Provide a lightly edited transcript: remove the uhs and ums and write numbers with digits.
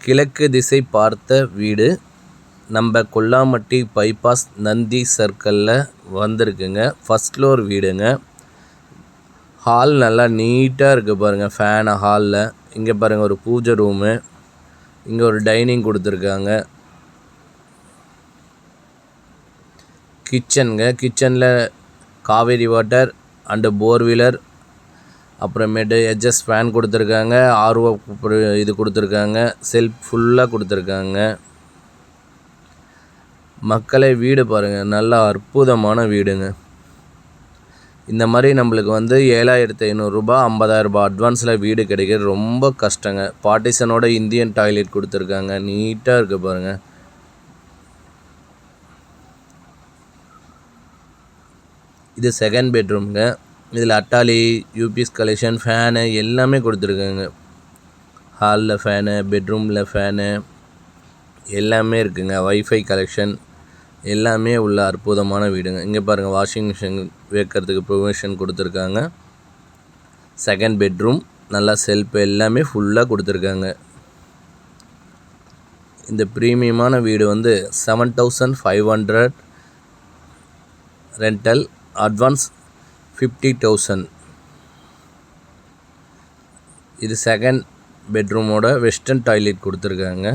கிழக்கு திசை பார்த்த வீடு. நம்ம கொல்லாமட்டி பைபாஸ் நந்தி சர்க்கிளில் வந்திருக்குங்க. ஃபஸ்ட் ஃப்ளோர் வீடுங்க. ஹால் நல்லா நீட்டாக இருக்குது பாருங்கள். ஃபேனு ஹாலில். இங்கே பாருங்கள் ஒரு பூஜை ரூமு. இங்கே ஒரு டைனிங் கொடுத்துருக்காங்க. கிச்சனுங்க. கிச்சனில் காவேரி வாட்டர் அண்டு போர்வீலர், அப்புறமேட்டு எட்ஜஸ் ஃபேன் கொடுத்துருக்காங்க. ஆர்ஓ இது கொடுத்துருக்காங்க. செல்ஃப் ஃபுல்லாக கொடுத்துருக்காங்க. மக்களை வீடு பாருங்கள், நல்ல அற்புதமான வீடுங்க. இந்த மாதிரி நம்மளுக்கு 7,500 ரூபா 50,000 ரூபாய் அட்வான்ஸில் வீடு கிடைக்கிறது ரொம்ப கஷ்டங்க. பார்ட்டிஷனோட இந்தியன் டாய்லெட் கொடுத்துருக்காங்க. நீட்டாக இருக்குது பாருங்கள். இது செகண்ட் பெட்ரூம்ங்க. இதில் அட்டாலி, யூபிஎஸ் கலெக்ஷன், ஃபேனு எல்லாமே கொடுத்துருக்காங்க. ஹாலில் ஃபேனு, பெட்ரூமில் ஃபேனு எல்லாமே இருக்குங்க. வைஃபை கலெக்ஷன் எல்லாமே உள்ள அற்புதமான வீடுங்க. இங்கே பாருங்கள், வாஷிங் மிஷின் வைக்கிறதுக்கு ப்ரொவிஷன் கொடுத்துருக்காங்க. செகண்ட் பெட்ரூம் நல்லா செல்ஃப் எல்லாமே ஃபுல்லாக கொடுத்துருக்காங்க. இந்த ப்ரீமியமான வீடு 7,500 ரெண்டல், அட்வான்ஸ் 50,000. இது செகண்ட் பெட்ரூமோட வெஸ்டர்ன் டாய்லெட் கொடுத்துருக்காங்க.